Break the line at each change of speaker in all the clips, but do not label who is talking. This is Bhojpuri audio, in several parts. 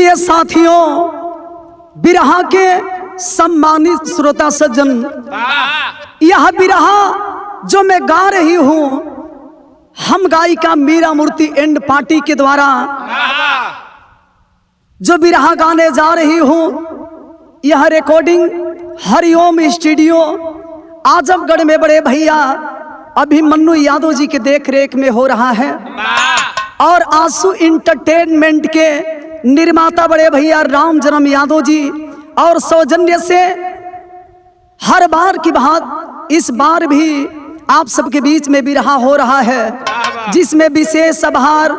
प्रिय साथियों, बिरहा के सम्मानित श्रोता सज्जन, यह बिरहा जो मैं गा रही हूँ हम गायिका मीरा मूर्ति एंड पार्टी के द्वारा जो बिरहा गाने जा रही हूँ, यह रिकॉर्डिंग हरिओम स्टूडियो आजमगढ़ में बड़े भैया अभिमन्यु यादव जी के देख रेख में हो रहा है और आंसू इंटरटेनमेंट के निर्माता बड़े भैया राम जन्म यादव जी और सौजन्य से हर बार की बात इस बार भी आप सबके बीच में बिरहा हो रहा है, जिसमें विशेष आभार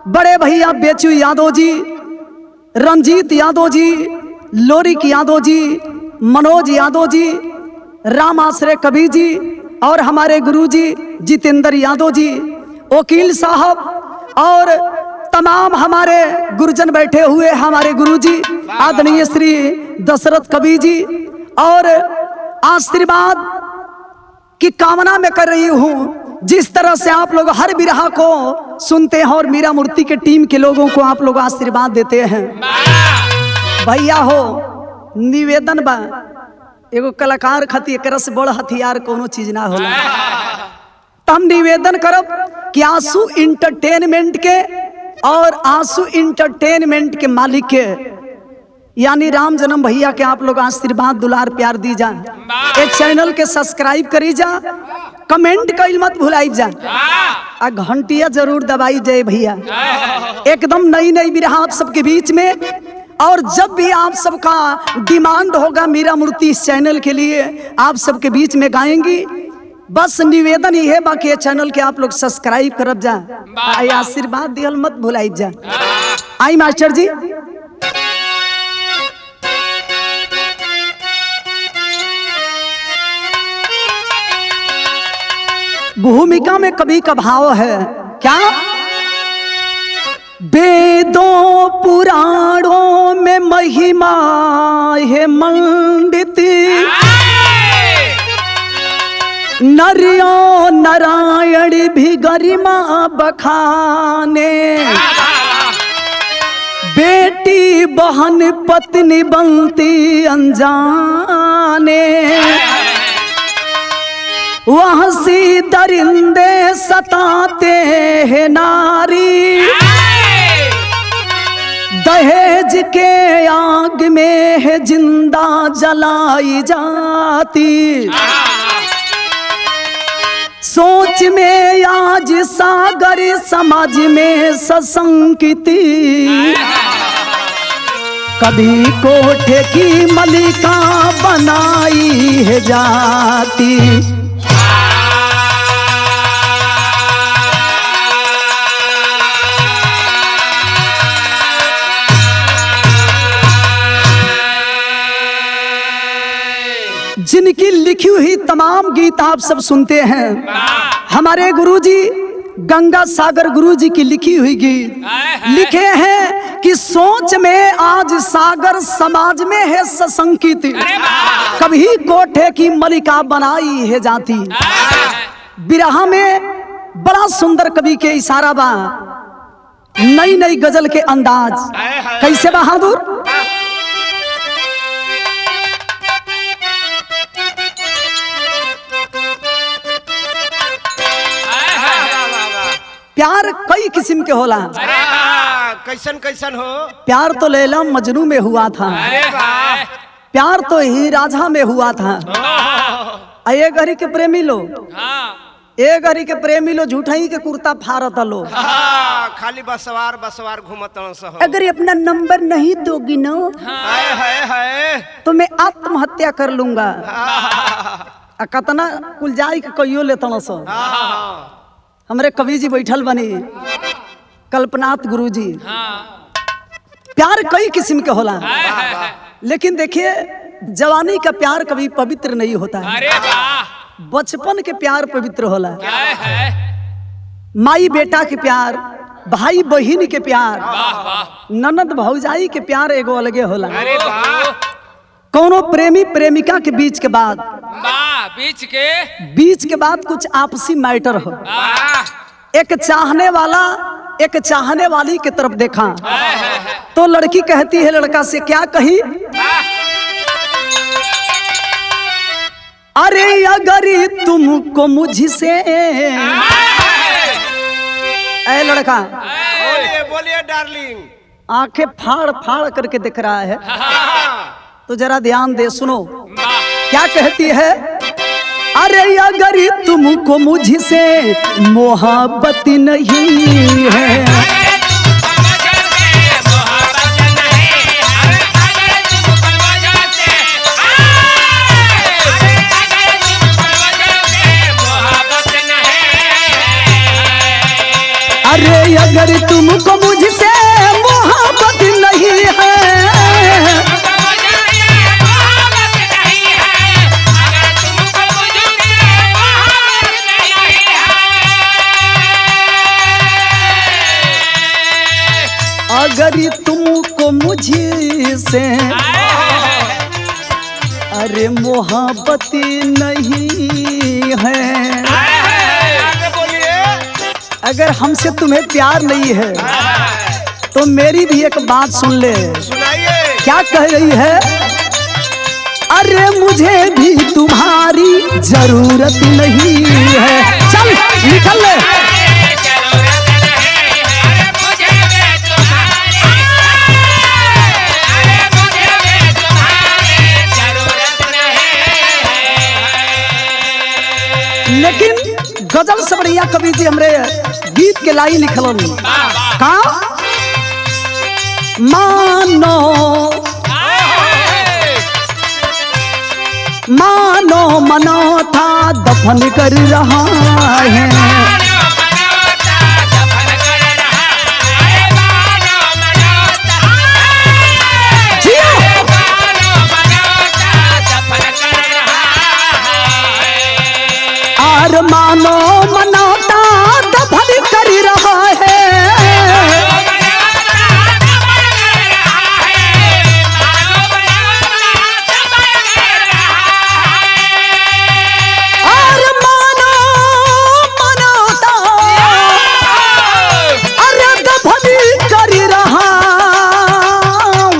बड़े भैया बेचू यादव जी, रंजीत यादव जी, लोरिक यादव जी, मनोज यादव जी, राम आश्रय कबीर जी और हमारे गुरुजी जितेंद्र यादव जी, वकील साहब और तमाम हमारे गुरुजन बैठे हुए हमारे गुरुजी आदरणीय श्री दशरथ कबीर जी, और आशीर्वाद की कामना में कर रही हूँ जिस तरह से आप लोग हर बिरहा को सुनते हैं और मीरा मूर्ति के टीम के लोगों को आप लोग आशीर्वाद देते हैं। भैया हो निवेदन बा, एगो कलाकार खातिर एकरा से बड़ हथियार कोनो चीज ना होला। तो हम निवेदन करब कि आंसू इंटरटेनमेंट के और आंसू इंटरटेनमेंट के मालिक के यानी राम जन्म भैया के आप लोग आशीर्वाद दुलार प्यार दी जा, एक चैनल के सब्सक्राइब करी जा, कमेंट कइल मत भुलाई जा, आ घंटिया जरूर दबाई जाए भैया। एकदम नई नई बिरहा आप सबके बीच में, और जब भी आप सबका डिमांड होगा मीरा मूर्ति इस चैनल के लिए आप सबके बीच में गाएंगी। बस निवेदन ही है, बाकी ये चैनल के आप लोग सब्सक्राइब करब जा, आशीर्वाद दियल मत भुलाई जा। आई मास्टर जी, भूमिका में कवि का भाव है क्या? वेदों पुराणों में महिमा है मंडित, नरियों नारायण भी गरिमा बखाने, बेटी बहन पत्नी बनती अनजाने, वहाँ सी दरिंदे सताते हैं नारी, दहेज के आग में है जिंदा जलाई जाती, सोच में आज सागर समाज में सशंकित, कभी कोठे की मलिका बनाई है जाती। जिनकी लिखी हुई तमाम गीत आप सब सुनते हैं, हमारे गुरुजी गंगा सागर गुरुजी की लिखी हुई गीत लिखे हैं कि सोच में आज सागर समाज में है सशंकित, कभी कोठे की मलिका बनाई है जाती। बिरहा में बड़ा सुंदर कवि के इशारा बा, नई नई गजल के अंदाज कैसे बहादुर। प्यार कई किस्म के होला।
कैसन कैसन हो?
प्यार तो लैला मजनू में हुआ था, प्यार तो ही राजा में हुआ था। ये घड़ी के प्रेमी लो, ये घड़ी के प्रेमी लो झूठा ही के कुर्ता फारत लो,
खाली बसवार बसवार घूमत हो।
अगर अपना नंबर नहीं दोगी ना तो मैं आत्महत्या कर लूंगा। कतना कुल जाई के कहियो लेता सो। हमरे कवि जी बैठल बनी कल्पनाथ गुरु जी। प्यार कई किस्म के होला, लेकिन देखिए जवानी का प्यार कभी पवित्र नहीं होता है, बचपन के प्यार पवित्र होला। माई बेटा के प्यार, भाई बहिन के प्यार, ननद भौजाई के प्यार एगो अलगे होला। कोनो प्रेमी प्रेमिका के बीच के बाद बीच के बाद कुछ आपसी मैटर हो, एक चाहने वाला एक चाहने वाली की तरफ देखा तो लड़की कहती है लड़का से, क्या कही? अरे अगर तुमको मुझसे, ऐ लड़का
बोलिए बोलिए डार्लिंग।
आंखें फाड़ फाड़ करके दिख रहा है, तो जरा ध्यान दे, सुनो क्या कहती है। अरे अगर तुमको मुझसे मोहब्बत नहीं है, अरे अगर तुमको मुझसे मोहब्बत नहीं है, अगर तुमको मुझसे अरे मोहब्बत नहीं है, अगर हमसे तुम्हें प्यार नहीं है तो मेरी भी एक बात सुन ले।
सुनाइए।
क्या कह रही है? अरे मुझे भी तुम्हारी जरूरत नहीं है, चल निकल ले। लेकिन गजल से बढ़िया कवि जी हमरे गीत के लाई लिखलन का, मानो मानो मनौता दफन कर रहा है, और मानो मनौता दफन कर रहा है, और मानो मनौता अरे दफन कर रहा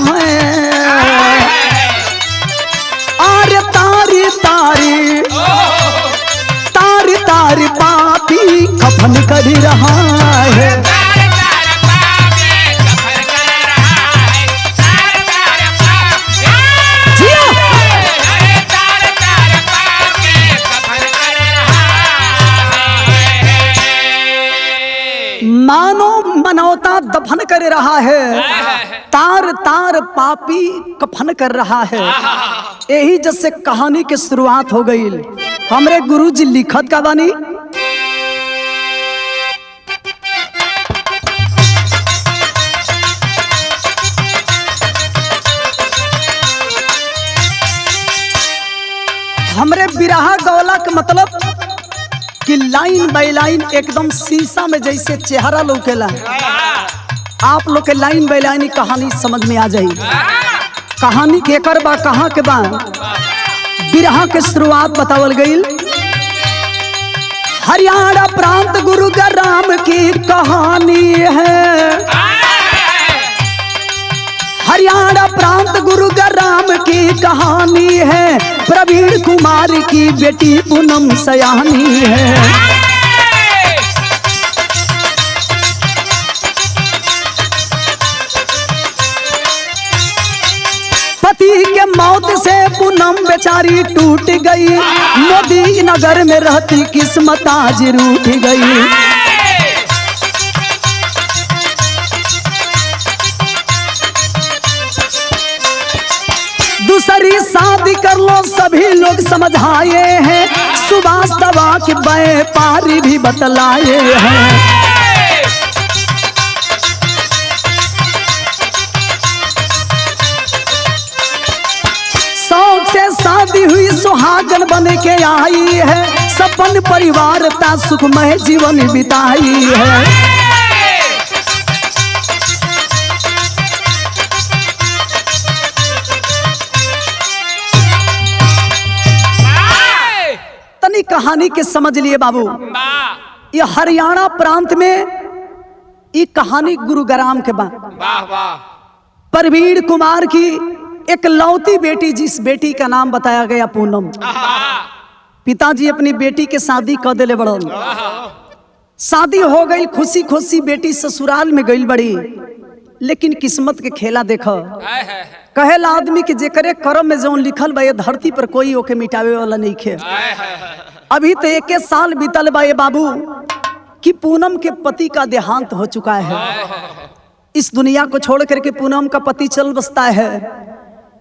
है, और तारी तारी तारी तारी पापी कफन कर रहा है। मानो मनौता दफन कर रहा है, तार तार पापी कफन कर रहा है। यही जैसे कहानी की शुरुआत हो गई। हमरे गुरुजी लिखत का बानी, हमरे बिरहा गौला का मतलब कि लाइन बाय लाइन एकदम शीशा में जैसे चेहरा लौकेला, आप लोग के लाइन बाय लाइन कहानी समझ में आ जाई। कहानी केकर बा, कहाँ के बा, बिरहा के शुरुआत बतावल गई। हरियाणा प्रांत गुरुग्राम की कहानी है, हरियाणा प्रांत गुरुग्राम की कहानी है, प्रवीण कुमार की बेटी पूनम सयानी है। पति के मौत से पूनम बेचारी टूट गई, मोदी नगर में रहती किस्मत आज रूठ गई। दूसरी शादी कर लो सभी लोग समझाए हैं, सुभाष दवा के व्यापारी भी बतलाए हैं। शौक से शादी हुई सुहागन बन के आई है, सपन परिवार ता सुखमय जीवन बिताई है। तनी कहानी के समझ लिए बाबू, ये हरियाणा प्रांत में ये कहानी गुरुग्राम के बाद
वाह वाह।
प्रवीण कुमार की एक लौती बेटी, जिस बेटी का नाम बताया गया पूनम। पिताजी अपनी बेटी के शादी कर दिले बड़न। शादी हो गई, खुशी खुशी बेटी ससुराल में गई बड़ी, लेकिन किस्मत के खेला देखो। कहेला आदमी कि जेकरे कर्म में जौन लिखल बा ये धरती पर कोई ओके मिटावे वाला नहीं खे। अभी तो 1 साल बीतल बा ये बाबू कि पूनम के पति का देहांत हो चुका है। इस दुनिया को छोड़ करके पूनम का पति चल बसता है।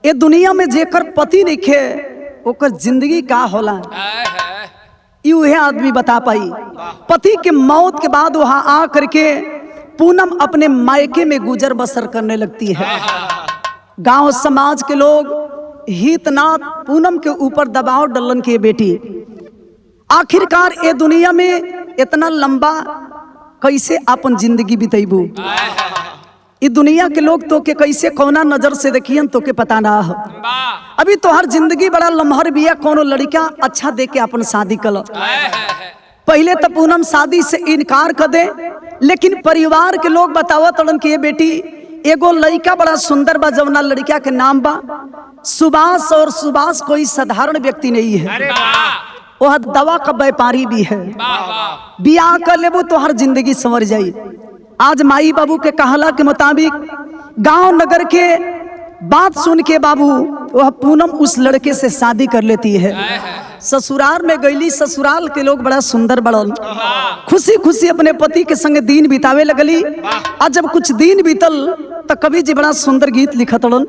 ये दुनिया में जेकर पति नहीं खे ओकर जिंदगी का होला, ये आदमी बता पाई। पति के मौत के बाद वहां आ करके पूनम अपने मायके में गुजर बसर करने लगती है। गांव समाज के लोग हितनाथ पूनम के ऊपर दबाव डलन की बेटी आखिरकार ये दुनिया में इतना लंबा कैसे अपन जिंदगी बितेबू। ये दुनिया के लोग तो के कैसे कौना नजर से देखियन तो के पता ना हो। अभी तो हर जिंदगी बड़ा लम्हर बिया, कोनो लड़का अच्छा देख के अपन शादी कर। पहले तो पूनम शादी से इनकार कर दे, लेकिन परिवार के लोग बतावत तड़न कि ये बेटी एगो लड़का बड़ा सुंदर बा, जवना लड़का के नाम बा सुभाष, और सुभाष कोई साधारण व्यक्ति नहीं है, वह दवा का व्यापारी भी है। बियाह कर लेबो तो हर जिंदगी संवर जाई। आज माई बाबू के कहला के मुताबिक गांव नगर के बात सुन के बाबू वह पूनम उस लड़के से शादी कर लेती है। ससुराल में गईली, ससुराल के लोग बड़ा सुंदर बड़न, खुशी खुशी अपने पति के संग दिन बितावे लगली। और जब कुछ दिन बीतल तो कवि जी बड़ा सुंदर गीत लिखतड़न।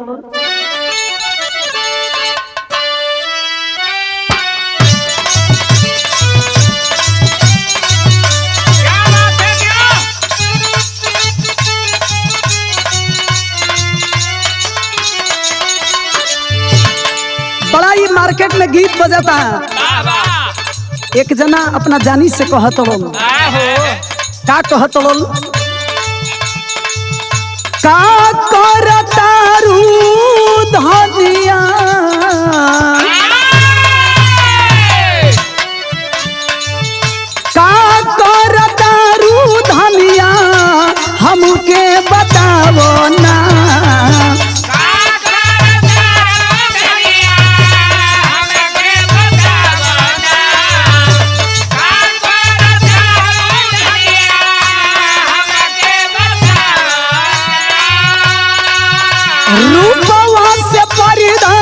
बड़ा ही मार्केट में गीत बजाता है। एक जना अपना जानी से कहतड़न, का कहतड़न, का करतारू धनिया का करतारू धनिया हमके बतावो ना। रूपवा से परिदा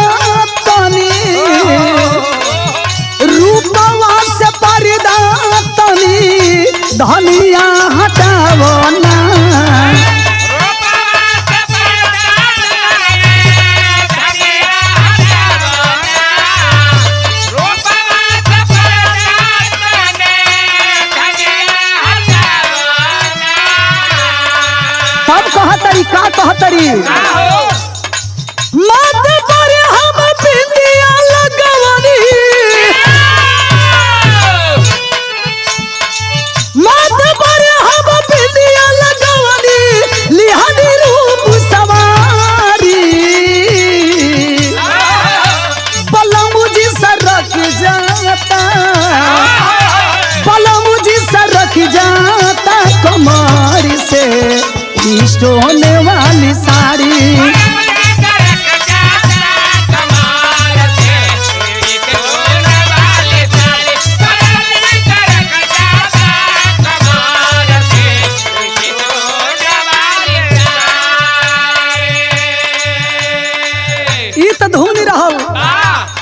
तनी, रूपवा से परिदा तनी धनिया हटावो ना। तब कहतरी, का कहतरी, मत पर हम बिंदिया लगवनी, मत पर हम बिंदिया लगवनी, लिहानी रूप सवारी, बलमुजी सरक जाता, बलमुजी सरक जाता कमर से स्टोन वाली साड़ी।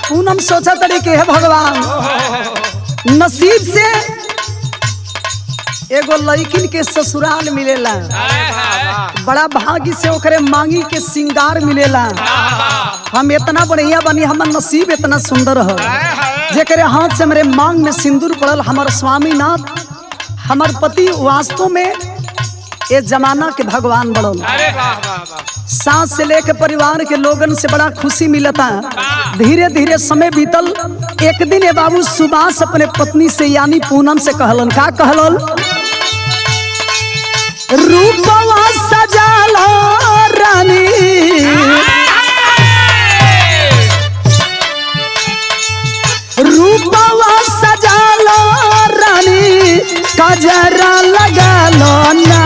पूनम सोचा तरी के है भगवान नसीब से एगो लड़किन के ससुराल मिलेला, बड़ा भाग्य से ओकरे मांगी के सिंगार मिलेला। हम इतना बढ़िया बनी, हमार नसीब इतना सुंदर है, जेकरे हाथ से मेरे मांग में सिंदूर पड़ल। हमार स्वामीनाथ, हमार पति वास्तव में ये जमाना के भगवान बड़ल। सास से लेकर परिवार के लोगन से बड़ा खुशी मिलता। धीरे धीरे समय बीतल। एक दिन ये बाबू सुभाष अपने पत्नी से यानी पूनम से कहलन, का कहलन, रूपवा सजाला रानी, रूपवा सजाला रानी, कजरा लगा लो ना।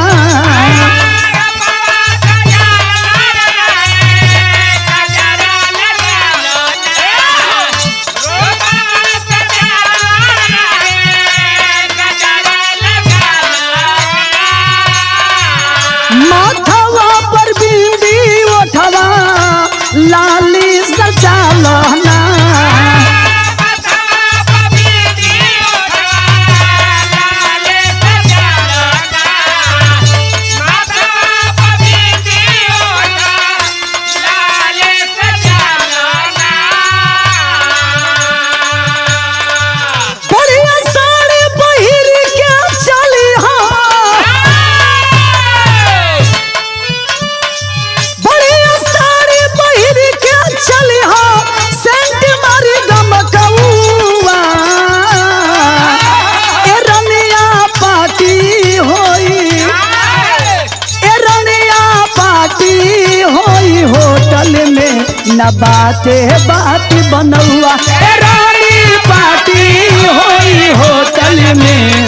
बाते बात बनौआ ए रानी पार्टी होई होटल में।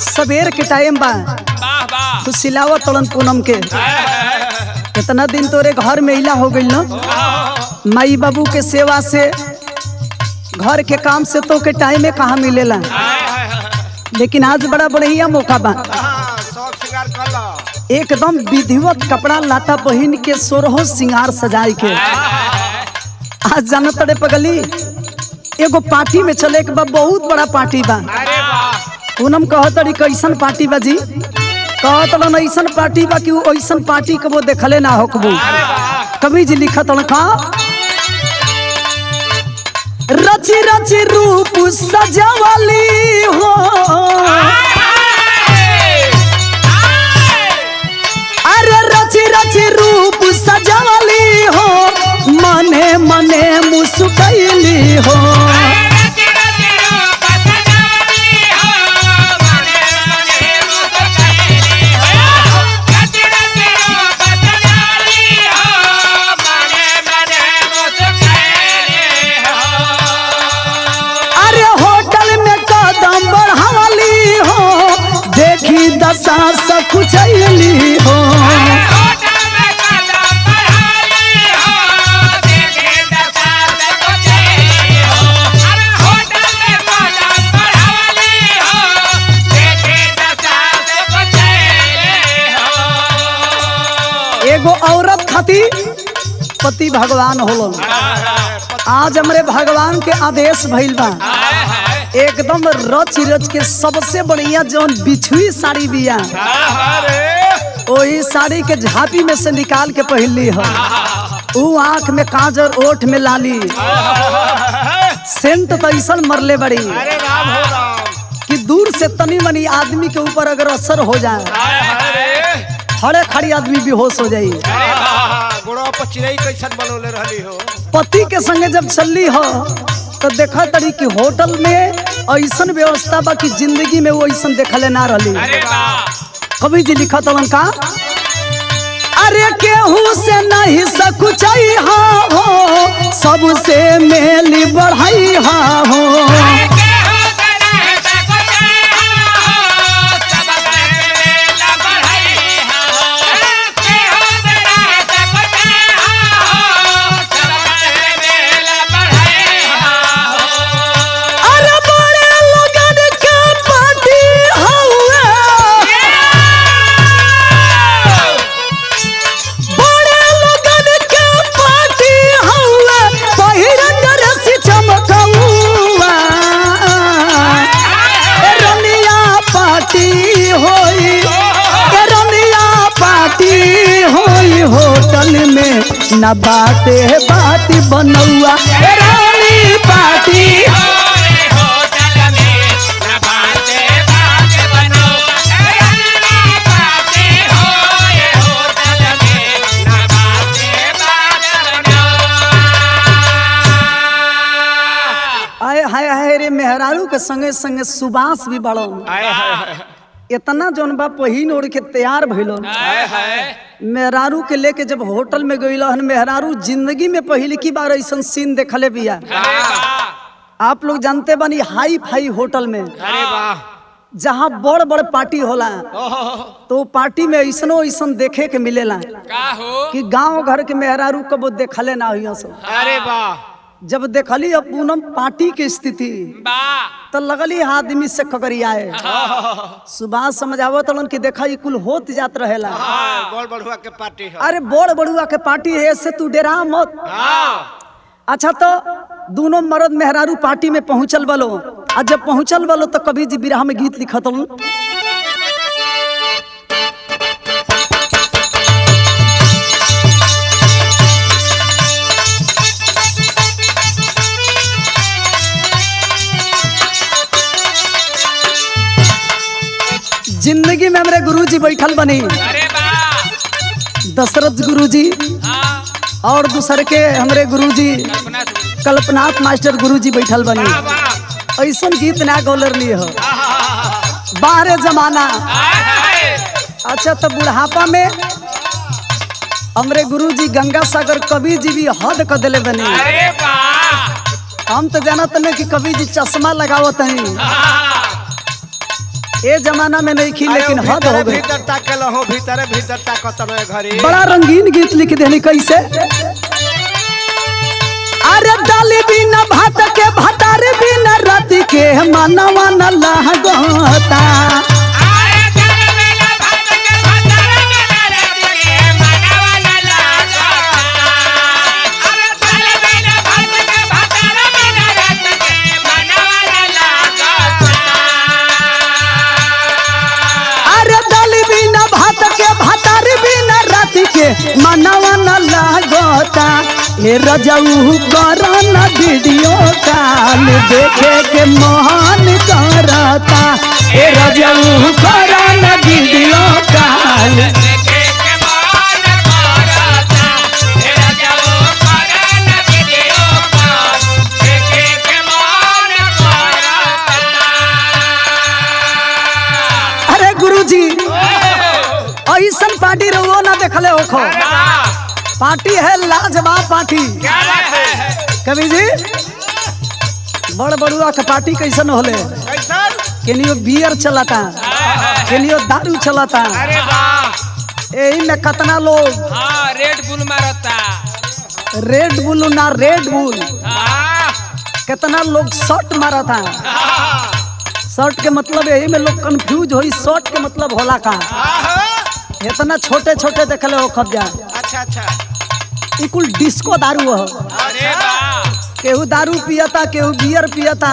सबेर के टाइम बा तो सिलावा तड़न पूनम के कितना दिन तोरे घर में इला हो गई न माई बाबू के सेवा से घर के काम से तो के टाइम में कहाँ मिलेला, लेकिन आज बड़ा बढ़िया मौका बा एकदम विधिवत कपड़ा लाता पहन के सोरहो सिंगार सजाई के। आज जाना तड़े पगली एगो पार्टी में चले के बा, बहुत बड़ा पार्टी बा। पूनम कहतड़ी कैसन पार्टी बा जी? कहतड़न ऐसन पार्टी बा कि ऐसन पार्टी के वो देखले ना होकबू। कवि जी लिखतन का रची रची रूप सजावली हो, अरे रची रची रूप सजावली हो, मने मने मुस्कैली हो। सास कुचैली हो, एगो औरत खातिर पति भगवान होलन। आज हमरे भगवान के आदेश भइल बा एकदम रच रच के सबसे बढ़िया जौन बिछुई साड़ी बिया वही साड़ी के झापी में से निकाल के पहनली हो। ऊ आँख में काजर, ओठ में लाली, सेंट तो ऐसा मरले बड़ी कि दूर से तनी मनी आदमी के ऊपर अगर असर हो जाए खड़े खड़ी आदमी बेहोश हो जाई। पति के संगे जब चलली हो तो देखा तड़ी कि होटल में ऐसन व्यवस्था बा कि जिंदगी में वो ऐसन देखले ना रही। कवि जी लिखा तलन का अरे केहू से नहीं सकुचाई हा हो, सबसे मेली बढ़ाई हा हो। होटल में न बाते बात बनौआ रानी पार्टी, होटल में न बाते बात बनौआ रानी पार्टी, होटल में न बाते बात बनौआ। आए हाय हाय रे मेहरारू के संगे संगे सुबास भी बड़ो इतना जोन बा पहिन ओढ़ के तैयार भइलो। मेहरारू के लेके जब होटल में गइल हन, मेहरारू जिंदगी में पहली की बार ऐसा सीन देखले बिया। आप लोग जानते बानी हाई फाई होटल में जहाँ बड़ बड़ पार्टी होला तो पार्टी में ऐसनो ऐसन देखे के मिलेला कि गांव घर के मेहरारू कबो देखले ना हुई। अरे वाह, जब देखली अब पूनम पार्टी की स्थिति तो लगली आदमी से ककरियाए। सुबह समझावत कि देखा ये कुल होत जात रहेला।
बड़ बड़ुआ के पार्टी है।
अरे बड़ बड़ुआ के पार्टी है, ऐसे तू डेरा मत। अच्छा तो दोनों मर्द मेहरारू पार्टी में पहुंचल बलो, और जब पहुंचल बलो तो कभी जी बिरहा में गीत लिखत हूँ। जिंदगी में हमारे गुरुजी बैठल बनी, दशरथ गुरुजी और दूसर के हमारे गुरुजी कल्पनाथ मास्टर गुरुजी बैठल बनी ऐसा गीत ना गौलर नहीं हो बाहरे जमाना। अच्छा तो बुढ़ापा में हमरे गुरुजी गंगा सागर कवि जी भी हद कर दिले बनी। हम तो जानत नहीं कि कवि जी चश्मा लगावत हैं ये जमाना में नहीं खी लेकिन हद हो गई।
भीतर ताकल हो भीतर भीतर ताकत रहे घरी।
बड़ा रंगीन गीत लिख देनी कैसे। अरे डाली बिना भात के भतार बिना रात के मनवा न लागता। मनवा न लागता ए रजऊ करन वीडियो कॉल देखे के मन करता। ए रजऊ करन वीडियो कॉल देखे के मन करता। ए रजऊ करन वीडियो कॉल देखे के मन करता। अरे गुरुजी ऐसन पार्टी रहो ना देखले हो खो। पार्टी है लाजवाब पार्टी। कवि जी बड़ बड़ुआ का पार्टी कैसन होले। केनियो बियर चलाता केनियो दारू चलाता। यही में कितना लोग
रेड बुल मारता।
रेड बुल ना रेड बुल कितना लोग शॉट मारता। शॉट के मतलब यही में लोग कंफ्यूज होई शॉट के मतलब होला का। इतना छोटे छोटे देखले हो खब्जा।
अच्छा अच्छा
कुल डिस्को दारू हो।
अरे वाह
केहू दारू पियता केहू बियर पियता।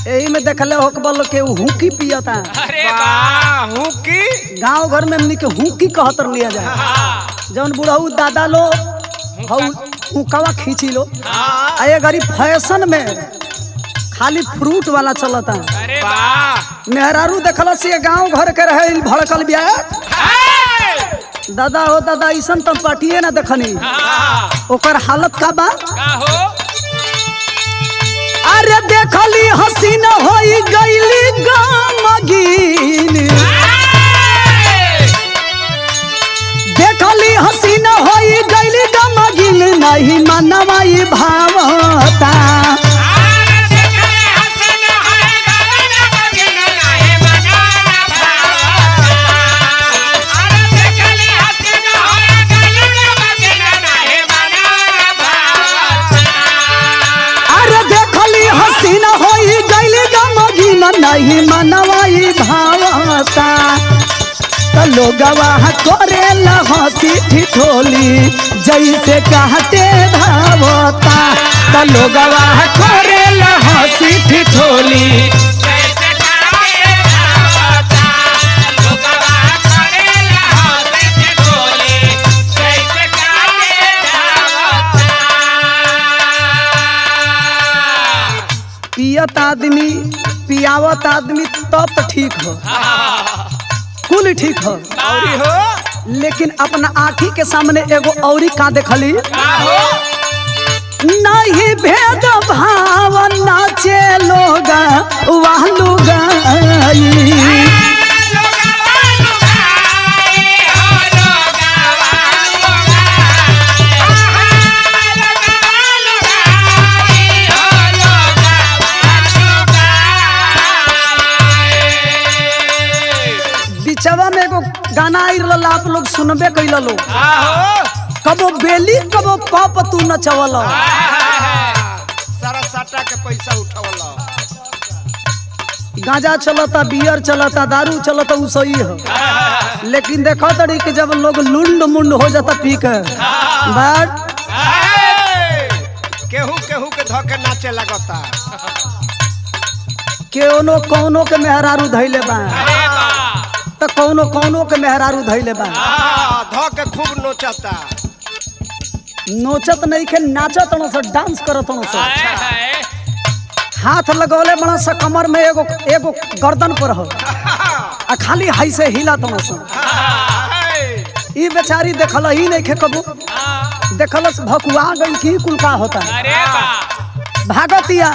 यही में देखले हो बोलो केहू हुकी पियता।
अरे वाह
हुकी
गांव घर में हमनी के हुकी कहतर लिया जाए। जौन बुढ़ऊ दादा लो हुकावा खींची लो। आए गरीब फैशन में खाली फ्रूट वाला चलता।
अरे वाह
मेहरारू देखल से गांव घर के रहे भड़कल बिया। दादा हो दादा ऐसा तो पार्टिए ना देखनी। ओकर हालत का बा
हो।
अरे देखली हसीन होई गईली गमगीन। देखली हसीन होई गईली गमगीन नहीं मनवा ई भावता। नहीं मनवाई भावता तो लोगवा करेला हंसी ठिठोली जैसे कहते धावता। तो लोगवा करेला हंसी ठिठोली जैसे कहते धावता। लोगवा करेला हंसी ठिठोली जैसे कहते धावता। पियत आदमी पियावत आदमी तब तो ठीक हो कुल ठीक हो। लेकिन अपना आँखी के सामने एगो औरी का देखली नहीं भेद भाव नाचे लोग वाह लोग। बिचवा में एगो गाना आई रहल आप लोग सुनबे कैल लो। कबो बेली कबो पप तू नचवल।
सारा साटा के पैसा उठावल।
गांजा चलता बियर चलता दारू चलता उ सही है। लेकिन देखो तड़ी कि जब लोग लुंड मुंड हो जाता पी के बट
केहू केहू के धके नाचे लगता।
केनो कौनो के मेहरारू धैले बा तो कौनो कौनो के मेहरारू धैले बा।
धके खूब नोचता।
नोचत नहीं के नाचत न से डांस करत न से। हाथ लगौले बड़ा सा कमर में एगो एगो गर्दन पर हो आ खाली हाई से हिला तो न से। ई बेचारी देखल ही नहीं खे कबू
हाँ,
देखलस भकुआ गई की कुल का होता
अरे बा
भागतिया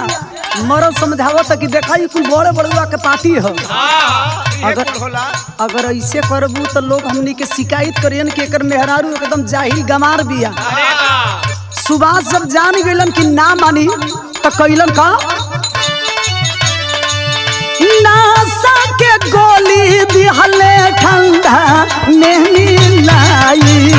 मरद समझावत कि देखा ई कुल बड़े बड़ुआ के पार्टी हो
हाँ,
ये
अगर-
कुल होला।
अगर ऐसे करबू तो लोग हमनी के शिकायत करियन कि एकर मेहरारू एकदम जाहिल गमार बिया।
अरे बा
सुभाष जब जान गइलन कि ना मानी तो कैलन का नासा के गोली दिहले ठंडा में मिलाई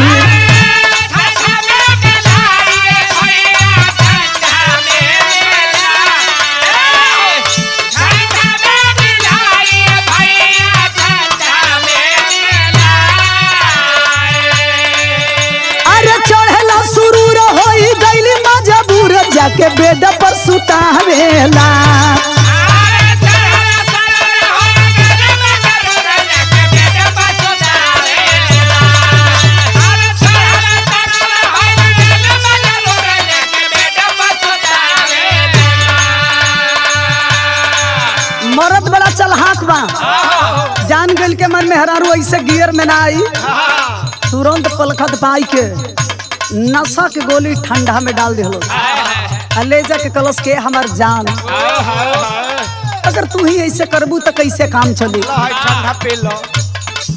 अरे चढ़ेला सुरूर होई गइली मजबूर जाके बेड पर सुतावेला मरद बड़ा चलहाक बा जान गइल के मन मेहरारू ऐसे गियर में ना आई तुरंत पलखत पाई के नशा के गोली ठंडा में डाल दिलो ले जाके कलश के हमार जान अगर तू ही ऐसे करबू तो कैसे काम चली
ला, ठंडा पी लो।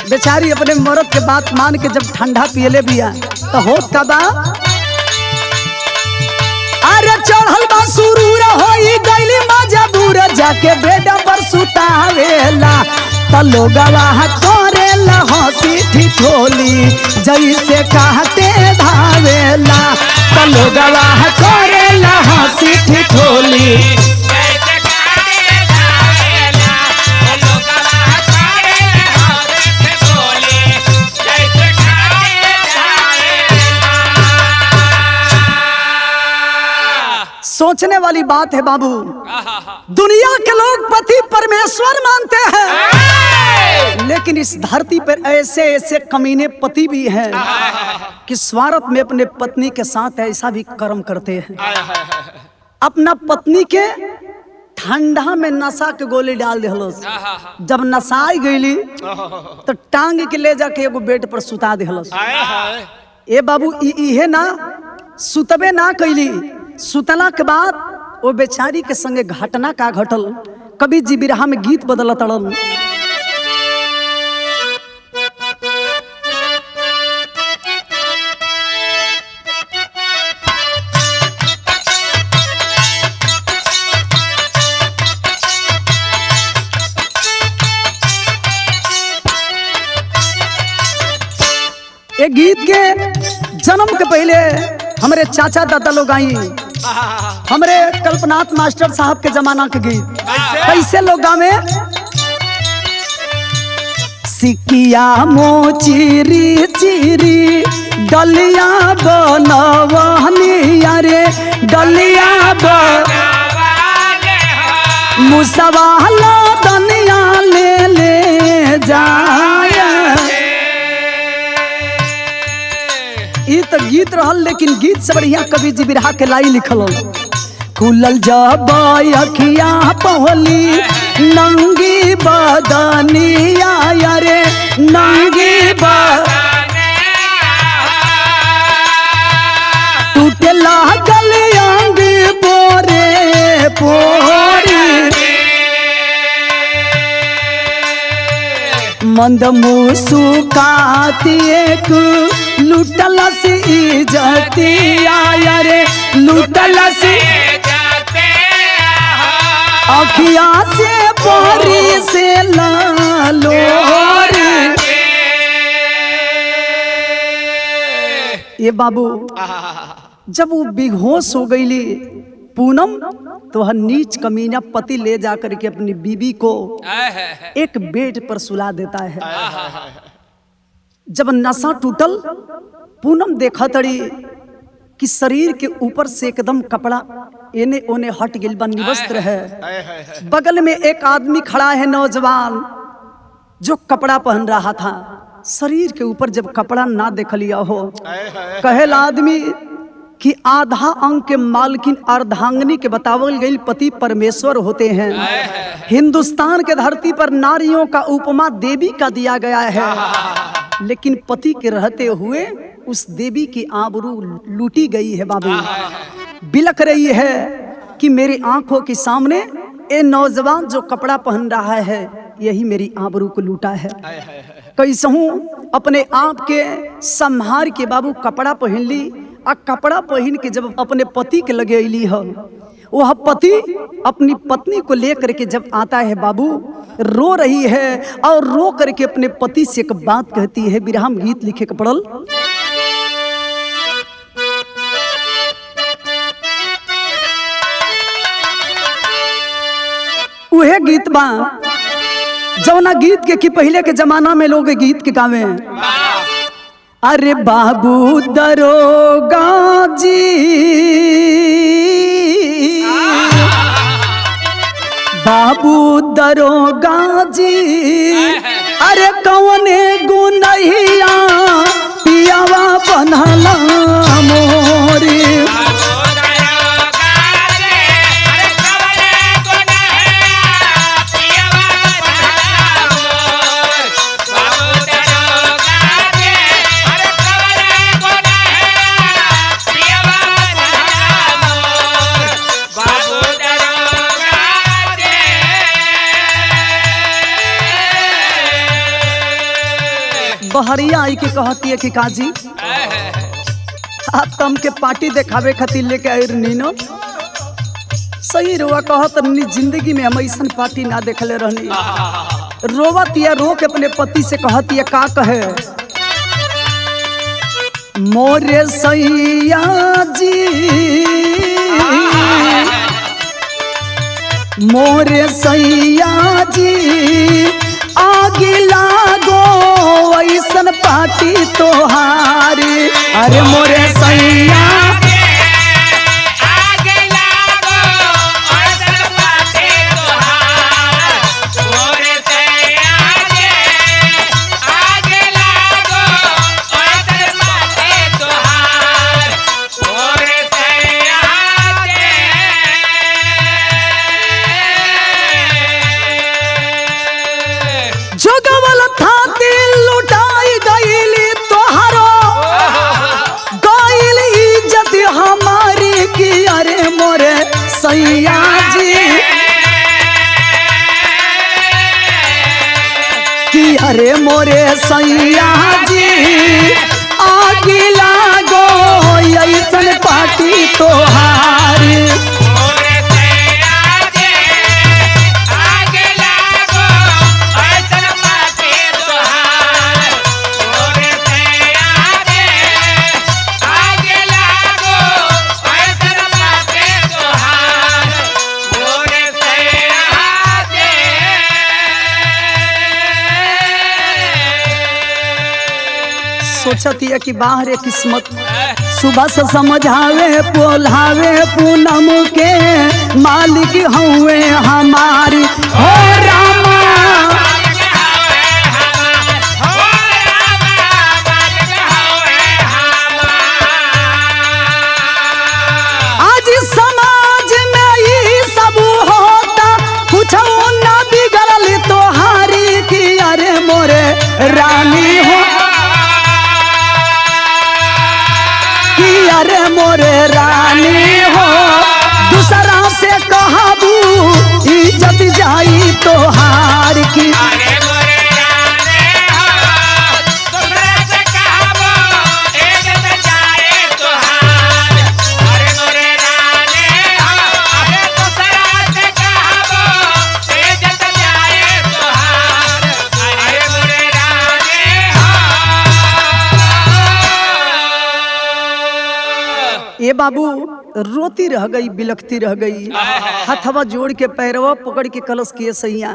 बेचारी अपने मर्द के बात मान के जब ठंडा पियले बिया तो होत का बा अरे चढ़ल बा सुरूर होई गइली मजबूर जाके बेड पर सुतावेला त लोगवा करेला हंसी ठिठोली जैसे कहते धावेला त लोगवा करेला हंसी ठिठोली सोचने वाली बात है बाबू दुनिया के लोग पति परमेश्वर मानते हैं लेकिन इस धरती पर ऐसे ऐसे कमीने पति भी हैं कि स्वार्थ में अपने पत्नी के साथ ऐसा भी कर्म करते हैं अपना पत्नी के ठंडा में नशा के गोली डाल दिहलो जब नशाई गईली तो टांग के ले जाके एगो बेड पर सुता दिहलो ए बाबू इहे ना सुतबे ना कैली सुतला के बाद वो बेचारी के संगे घटना का घटल कभी जी बिरहा में गीत बदल तड़ल ये गीत के जन्म के पहले हमारे चाचा दादा लोग आई हमरे कल्पनाथ मास्टर साहब के जमाना के गीत कैसे लोग गावे सिकिया मोचिरी चिरी डलिया बनवनी अरे डलिया मुसवाला दनिया ले ले जाया ये तो गीत रहल लेकिन गीत से बढ़िया कवि जी बिरहा के लाई लिखल खुलल जब अखिया पहली नंगी बदनिया रे नंगी टूटे लागल अंग पोरे पोरी मंद मुसुकाती एक लुटलस इज्जतिया रे लुटलस अखिया से पोरी से लालो ये बाबू जब वो बेहोश हो गईली पूनम तो वह नीच कमीना पति ले जाकर के अपनी बीबी को एक बेड पर सुला देता है जब नशा टूटल पूनम देखा तड़ी कि शरीर के ऊपर से एकदम कपड़ा एने ओने हट गिल बा निवस्त्र है बगल में एक आदमी खड़ा है नौजवान जो कपड़ा पहन रहा था शरीर के ऊपर जब कपड़ा ना देख लिया हो कहेला आदमी कि आधा अंग के मालकिन अर्धांगिनी के बतावल गई पति परमेश्वर होते हैं हिंदुस्तान के धरती पर नारियों का उपमा देवी का दिया गया है लेकिन पति के रहते हुए उस देवी की आबरू लूटी गई है बाबू। बिलख रही है कि मेरी आंखों के सामने ये नौजवान जो कपड़ा पहन रहा है यही मेरी आबरू को लूटा है। कैसहूं अपने आप के संहार के बाबू कपड़ा पहन ली और कपड़ा पहन के जब अपने पति के लगे अली है, वह पति अपनी पत्नी को लेकर के जब आता है बाबू, रो रही है और रो करके अपने पति से एक बात कहती है। विरहम गीत लिखे के पड़ल। वह गीत बा जौना गीत के कि पहले के जमाना में लोग गीत के गावे। अरे बाबू दरोगा जी, बाबू दरोगा जी, अरे कौने गुनहिया पियावा बनला मोरी। बहरिया आई के कहती है कि काजी आप तम के पार्टी देखावे खातिर लेके आई नीनो। सही रोवा कहत रही, जिंदगी में हम ऐसा पार्टी ना देखले रहनी। रोवत या रो के अपने पति से कहती है का कहे, मोरे सैया जी, मोरे सैया जी, आगे लागो ऐसन पार्टी तोहारी। अरे मोरे सैया
आगे लागो ऐसन पार्टी तोहार, मोरे सैया आगे लागो ऐसन पार्टी तोहार, मोरे सैया
जोगवल था दिल लुटाई गईली तोहरो, गईल इज्जत हमारी की। अरे मोरे सैया जी की, अरे मोरे सैया जी, आगे लागो ऐसन पार्टी तोहारी। सोचती है कि बाहर किस्मत सुबह से समझावे पोल्हावे पूनम के मालिक हुए हमारी। हो रामा आज समाज में ये सब होता, कुछ न बिगड़ल तोहारी की। अरे मोरे रानी हो, अरे मोरे रानी हो, दूसरा से कहबू इज्जत जाई तोहार की।
अरे मोरे रानी हो, दूसरा से कहबू इज्जत जाई तोहार। अरे मोरे रानी हो, अरे दूसरा से कहबू इज्जत जाई तोहार। अरे मोरे रानी हो।
ये बाबू रोती रह गई, बिलखती रह गई, हथवा जोड़ के पैरवा पकड़ के कलश किए सैया।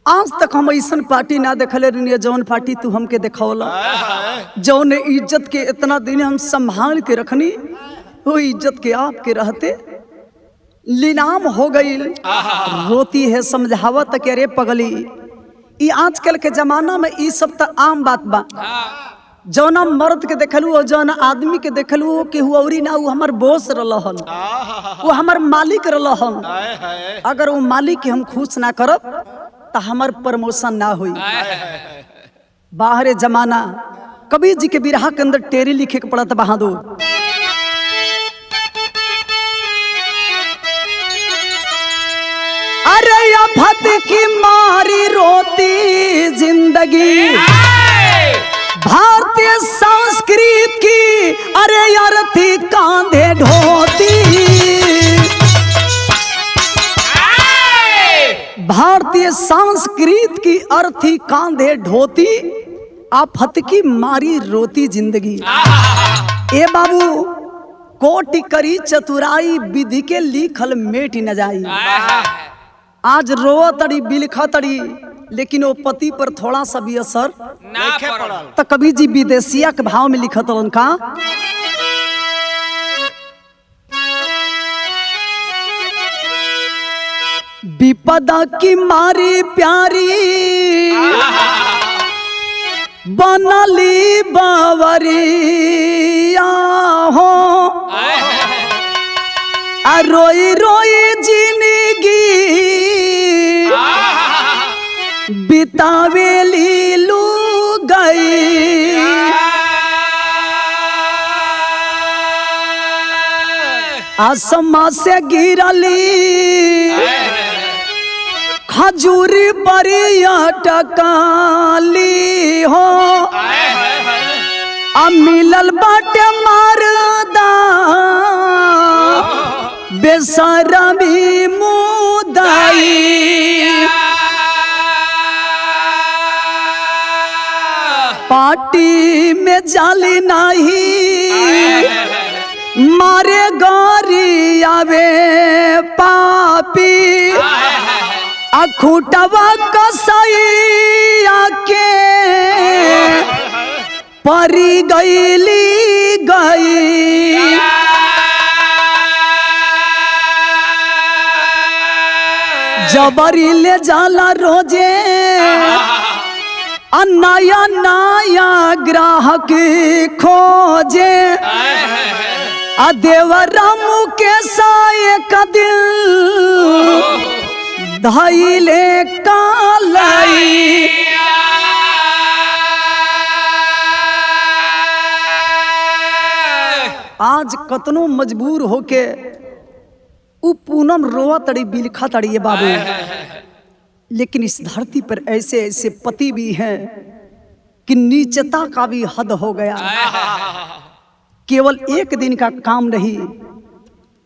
आज तक हम ऐसा पार्टी ना देखले रही, जौन पार्टी तू हमके देखौला, जौन इज्जत के इतना दिन हम संभाल के रखनी, वो इज्जत के आपके रहते लीनाम हो गई। रोती है, समझावत के अरे पगली, ये आजकल के जमाना में ये सब तो आम बात बा। जौना मर्द के देखलू और जौना आदमी के देखलू वो केहू औरी ना, वो हमार बॉस रहन, वो हमार मालिक रहन। अगर वो मालिक के हम खुश ना करब तो हमार प्रमोशन ना हुई। बाहर जमाना कबीर जी के बिरहा के अंदर टेरी लिखे के पड़त बहादुर। अरे आफत की मारी रोती जिंदगी भारतीय संस्कृत की, अरे अर्थी कांधे ढोती। भारतीय संस्कृत की अर्थी कांधे ढोती, आफत की मारी रोती जिंदगी। ए बाबू कोटि करी चतुराई, विधि के लिखल मेट न जाई। आज रो तड़ी बिलखा तड़ी, लेकिन वो पति पर थोड़ा सा भी असर
ना पड़ल।
तो कबीर जी विदेशिया के भाव में लिखत उनका, विपदा की मारी प्यारी बनली बावरिया हो, रोई रोई जिंदगी बितावेली लू गई। आसमां से गिरली खजूरी बरिया टकाली हो, अब मिलल बाटे मारदा बेसरमी मुदाई। पार्टी में जाली नहीं मारे गौरी आवे पापी, अखुटवा कसैया के परी गईली गई। जबरी ले जाला रोजे नया नया ग्राहक खोजे, देवरा मुकेश एक दिल धैले कालाई। आज कतनो मजबूर होके उ पूनम रोआ तड़ी बिलखा तड़ी है बाबू, लेकिन इस धरती पर ऐसे ऐसे पति भी हैं कि नीचता का भी हद हो गया। केवल एक दिन का काम नहीं,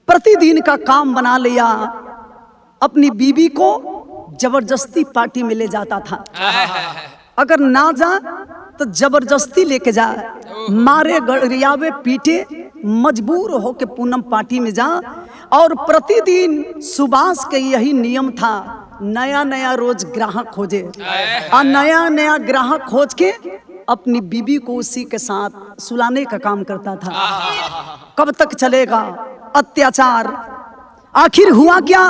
प्रतिदिन का काम बना लिया। अपनी बीवी को जबरदस्ती पार्टी में ले जाता था, अगर ना जा तो जबरदस्ती लेके जा, मारे गरियावे पीटे, मजबूर होके पूनम पार्टी में जा। और प्रतिदिन सुभाष के यही नियम था, नया नया रोज ग्राहक खोजे और नया नया ग्राहक खोज के अपनी बीवी को उसी के साथ सुलाने का काम करता था। कब तक चलेगा अत्याचार? आखिर हुआ क्या?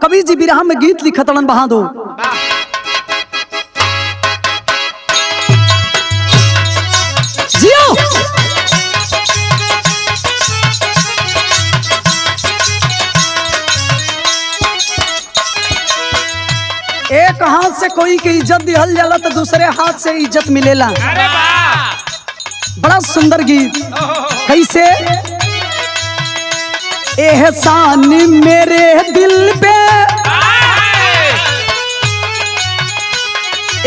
कबीर जी बिरहा में गीत लिखतड़न बहादुर। जियो एक हाथ से कोई के इज्जत दिहल जाला तो दूसरे हाथ से इज्जत मिलेला।
अरे वाह,
बड़ा सुंदर गीत। कैसे? एहसान मेरे दिल पे,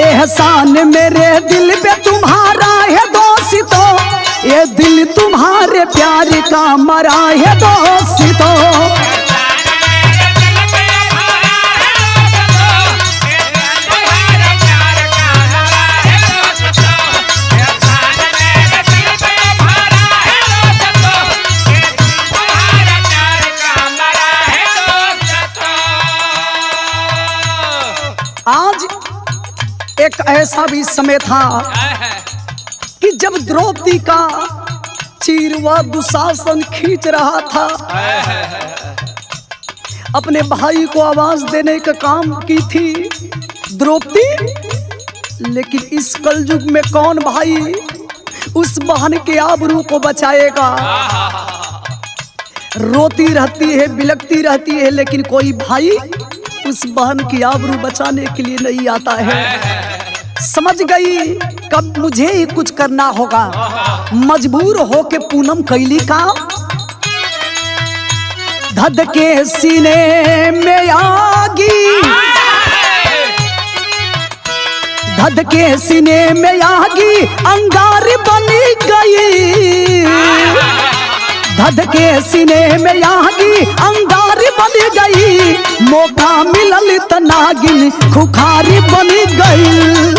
एहसान मेरे दिल पे तुम्हारा है दोषी, तो ये दिल तुम्हारे प्यार का मरा है दोषी। तो आज एक ऐसा भी समय था कि जब द्रौपदी का चीरवा दुशासन खींच रहा था, अपने भाई को आवाज देने का काम की थी द्रौपदी। लेकिन इस कलयुग में कौन भाई उस बहन के आबरू को बचाएगा? रोती रहती है, बिलखती रहती है, लेकिन कोई भाई उस बहन की आबरू बचाने के लिए नहीं आता है। समझ गई कब मुझे ही कुछ करना होगा। मजबूर होके पूनम कैली का धध के सीने में आगी, धध के सीने में आगी अंगार बनी गई, धध के सीने में आगी अंगार बनी गई, मौका मिलल त नागिन खुखारी बनी गई।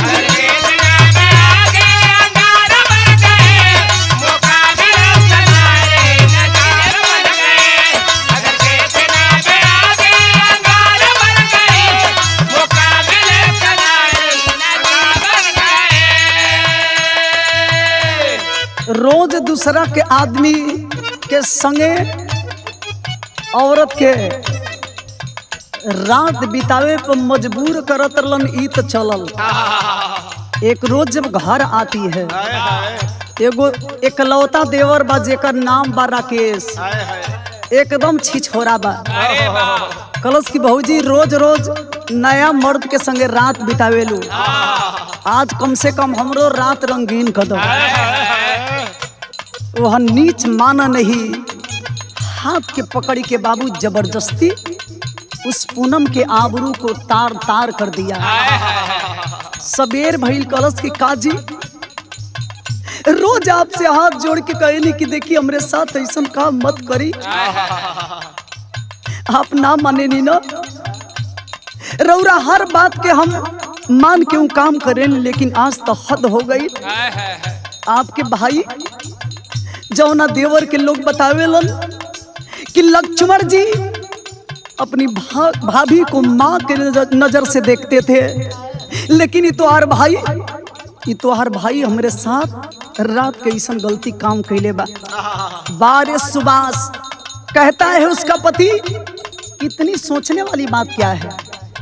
रोज दूसरा के आदमी के संगे औरत के रात बितावे पर मजबूर करत रहलन, ई त चलल। एक रोज जब घर आती है एगो एकलौता देवर बा जेकर नाम बा राकेश, एकदम छिछोरा बा। कलश की भौजी रोज रोज नया मर्द के संगे रात बितावेलू, आज कम से कम हमरो रात रंगीन कर दो। वह नीच माना नहीं, हाथ के पकड़ के बाबू जबरदस्ती उस पूनम के आबरू को तार तार कर दिया। सबेर भइल कलश की काजी रोज आपसे हाथ जोड़ के कहनी कि देखिए हमरे साथ ऐसा काम मत करी, आप ना माने नी ना। रौरा हर बात के हम मान के ऊ काम करें, लेकिन आज तो हद हो गई। आपके भाई जौना देवर के लोग बतावेलन कि लक्ष्मण जी अपनी भाभी को माँ के नजर से देखते थे, लेकिन ये तो हर भाई हमारे साथ रात के ऐसा गलती काम कैले बा। बारिश सुबास कहता है उसका पति, इतनी सोचने वाली बात क्या है,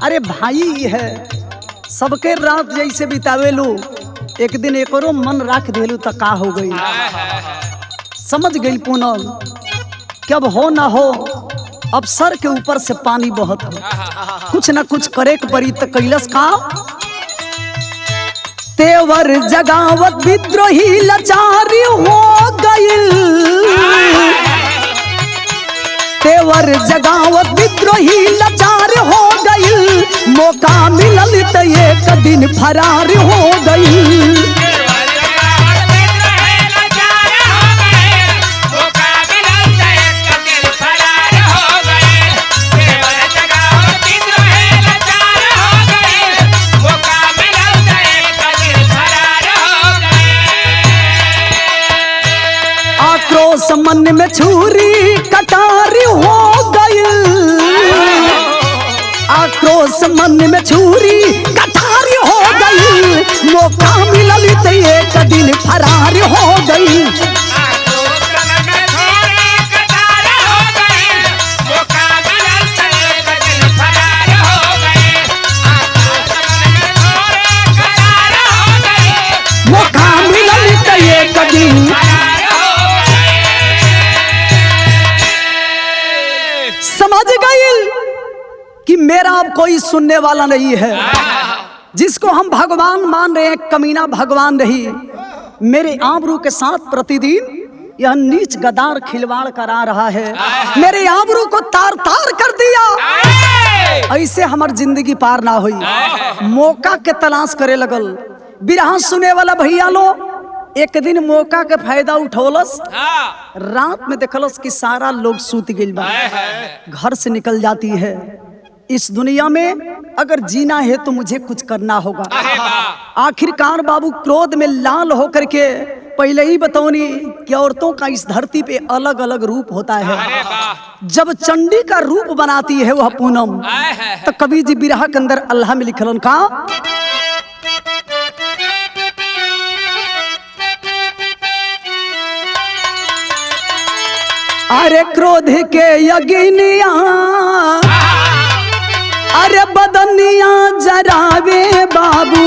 अरे भाई है सबके रात जैसे बितावे लो, एक दिन एकरो मन रख देलू तो का हो गई। समझ गई पूनम कब हो ना हो अब सर के ऊपर से पानी बहत हो, कुछ ना कुछ करे के पड़ी। तो कैलस का तेवर जगावत विद्रोही लाचारी हो गई, तेवर जगावत विद्रोही लाचार हो गई, मौका मिलल त एक दिन फरार हो गई। आक्रोश मन में छुरी कटारी हो गई, आक्रोश मन में छुरी कटारी हो गई, मौका मिलल त एक दिन फरार हो गई। मौका मिलल त एक दिन समझ गई कि मेरा अब कोई सुनने वाला नहीं है, जिसको हम भगवान मान रहे हैं कमीना भगवान नहीं। मेरे आबरू के साथ प्रतिदिन यह नीच गदार खिलवाड़ करा रहा है, मेरे आबरू को तार तार कर दिया। ऐसे हमार जिंदगी पार ना हुई, मौका के तलाश करे लगल। बिरहा सुने वाला भैया लो एक दिन मौका के फायदा उठौलस, रात में देखलस कि सारा लोग सूत गइल बा, घर से निकल जाती है। इस दुनिया में अगर जीना है तो मुझे कुछ करना होगा। आखिरकार बाबू क्रोध में लाल होकर के पहले ही बतौनी कि औरतों का इस धरती पे अलग अलग रूप होता है। जब चंडी का रूप बनाती है वह पूनम, तो कवि जी बिरहा के अंदर अल्लाह में लिखलन का अरे क्रोध के यज्ञनिया अरे बदनिया जरावे बाबू,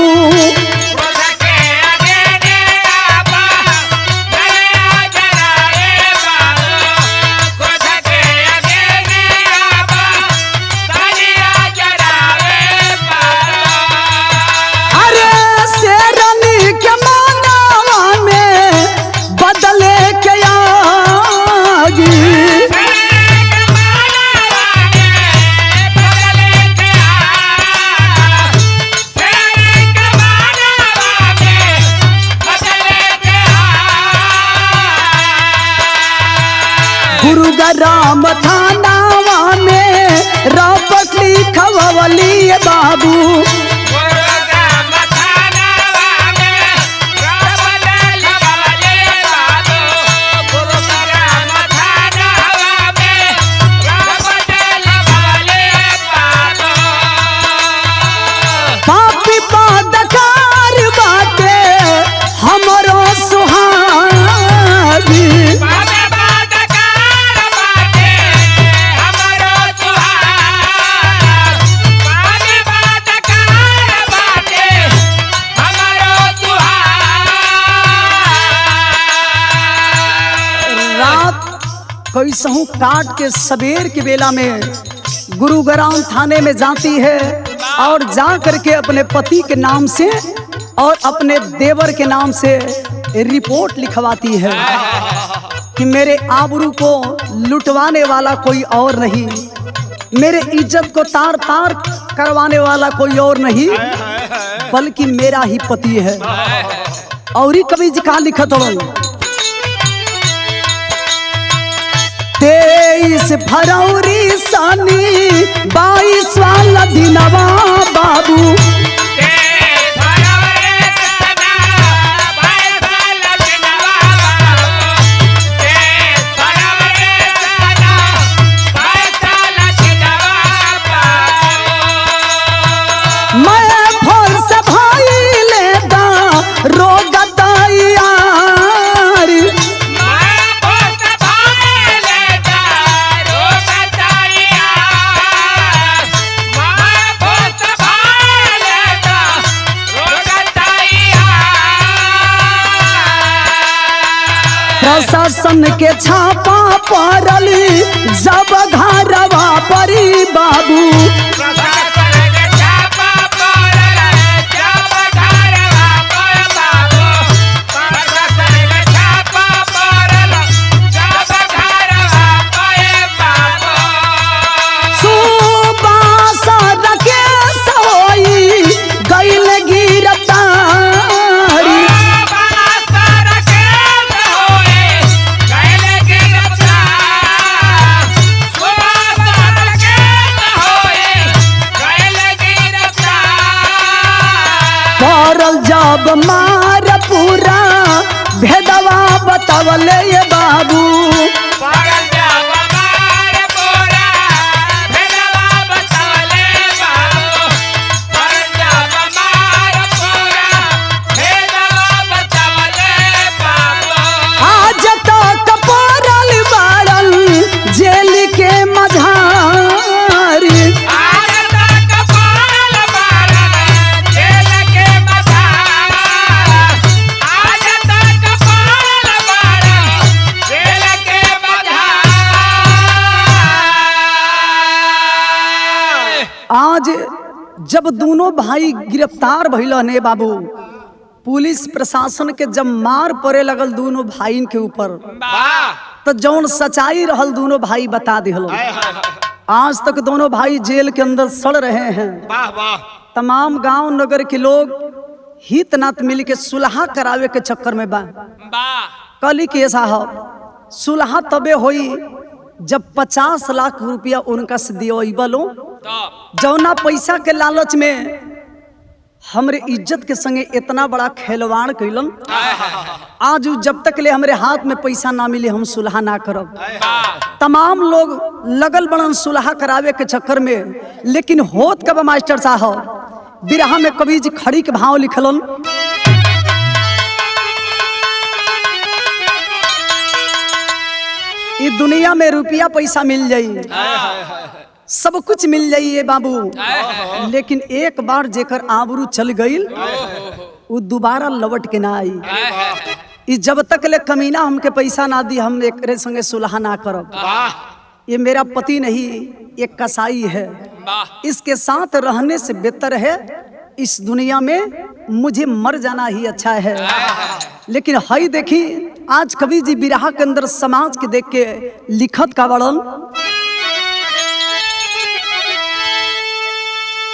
अरे गुरुग्राम थानावा में रपट लिखवली बाबू। पापी पादकार बाटे हमरो सुहागी। कैसहू काट के सवेर के बेला में गुरुग्राम थाने में जाती है और जा करके अपने पति के नाम से और अपने देवर के नाम से रिपोर्ट लिखवाती है कि मेरे आबरू को लुटवाने वाला कोई और नहीं, मेरे इज्जत को तार तार करवाने वाला कोई और नहीं बल्कि मेरा ही पति है। और ही कवि जी कहाँ लिखत हो 23 फरवरी सनी 22 वाला दिनवा बाबू। मैं फोर्स भाई लेदा रोगताइया प्रशासन के छापा पड़ल जब घरवा परी बाबू। जब मार पूरा भेदवा बतावले ये बाबू। आज तक पड़ल बाड़ल जेल के मझारी। आज जब दोनों भाई गिरफ्तार भइलन है बाबू, पुलिस प्रशासन के जब मार पड़े लगल दोनों भाई के ऊपर तो जौन सच्चाई रहल दोनों भाई बता दिहल। आज तक दोनों भाई जेल के अंदर सड़ रहे हैं। तमाम गांव नगर के लोग हित नात मिल के सुलह करावे के चक्कर में बा। कल के साहब सुलह तबे होई जब 50 लाख रुपया उनका से दियो जौना पैसा के लालच में हमरे इज्जत के संगे इतना बड़ा खिलवाड़ कैलन। आज जब तक ले हमरे हाथ में पैसा ना मिले हम सुलह ना करब। तमाम लोग लगल बड़न सुलह करावे के चक्कर में, लेकिन होत कब मास्टर साहब बिरहा में कवि जी खड़ी के भाव लिखलन। इस दुनिया में रुपया पैसा मिल जाई, सब कुछ मिल जाइए बाबू, लेकिन एक बार जेकर आबरू चल गईल वो दोबारा लौट के ना आई। जब तक ले कमीना हमके पैसा ना दी हम एक संगे सुलह ना करब। ये मेरा पति नहीं, एक कसाई है, इसके साथ रहने से बेहतर है इस दुनिया में मुझे मर जाना ही अच्छा है। लेकिन हाई देखी आज कवि जी बिरहा के अंदर समाज के देख के लिखत का वर्णन।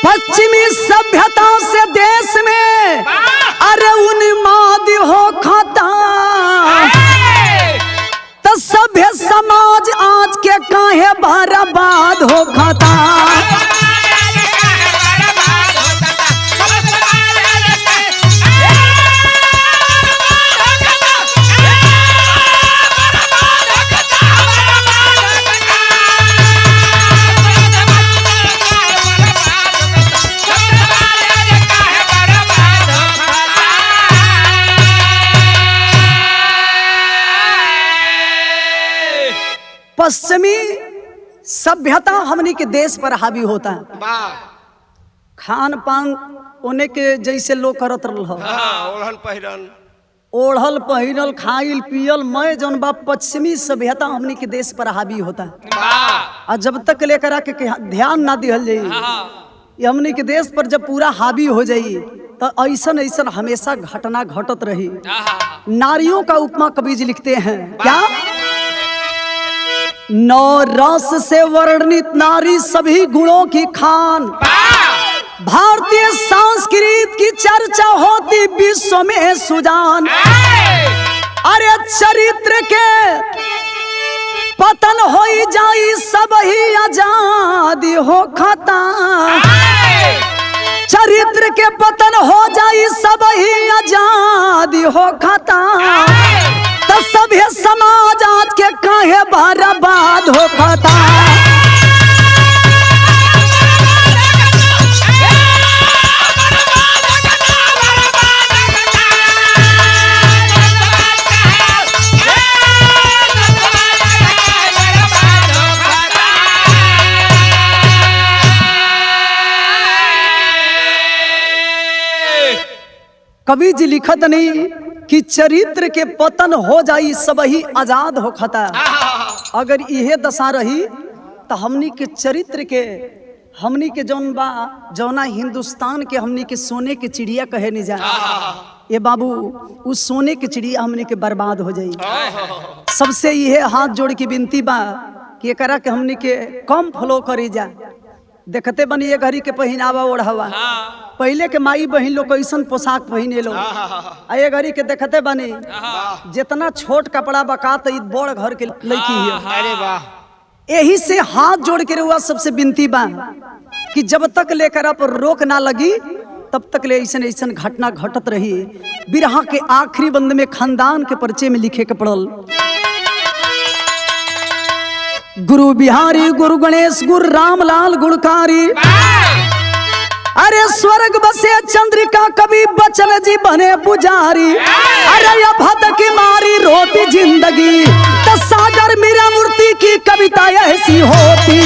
पश्चिमी सभ्यता से देश में अरे उन्माद हो खाता तो सभ्य समाज पश्चिमी सभ्यता हमनी के देश पर हावी होता है।
वाह
खान पान ओने के जैसे लोग करत रहल ह।
हाँ ओढ़न पहिरन
ओढ़ल पहिरल खाइल पियल मैं जौन बा पश्चिमी सभ्यता हमनी के देश पर हावी होता है।
वाह
और जब तक लेकर के ध्यान ना दिहल जाई ये हमनी के देश पर जब पूरा हावी हो जाई तो ऐसन ऐसन हमेशा घटना घटत रही। नारियों का उपमा कवि जी लिखते हैं क्या, नौ रस से वर्णित नारी सभी गुणों की खान, भारतीय संस्कृति की चर्चा होती विश्व में सुजान। अरे चरित्र के पतन हो जाई सब ही आजादी हो खाता, चरित्र के पतन हो जाई सब ही आजादी हो खाता, तो सभ्य समाज आज के काहे बर्बाद हो खाता। कवि जी लिखत नहीं कि चरित्र के पतन हो जाई सब ही आजाद हो खाता। अगर यह दशा रही तो हमनी के चरित्र के हमनी के जौन बा जौना हिंदुस्तान के हमनी के सोने के चिड़िया कहे नहीं जा ये बाबू उस सोने के चिड़िया हमनी के बर्बाद हो जाई। सबसे यह हाथ जोड़ के विनती बा कि एकरा के हमनी के कम फॉलो करी जा। देखते बनी ये घड़ी के पहनावा ओढ़ावा पहले के माई बहन लोग कैसन पोशाक पहने लो आ ये घड़ी के देखते बनी जितना छोट कपड़ा बका तो बड़ घर के लड़की है।
अरे वाह
यही से हाथ जोड़ के रहुआ सबसे विनती बा कि जब तक लेकर आप रोक ना लगी तब तक ले ऐसन ऐसन घटना घटत रही। बिरहा के आखिरी बंद में खानदान के परिचय में लिखे के पड़ल, गुरु बिहारी गुरु गणेश गुरु रामलाल गुणकारी, अरे स्वर्ग बसे चंद्रिका कवि बचन जी बने पुजारी। अरे अब हद की मारी रोती जिंदगी तो सागर मीरा मूर्ति की कविता ऐसी होती।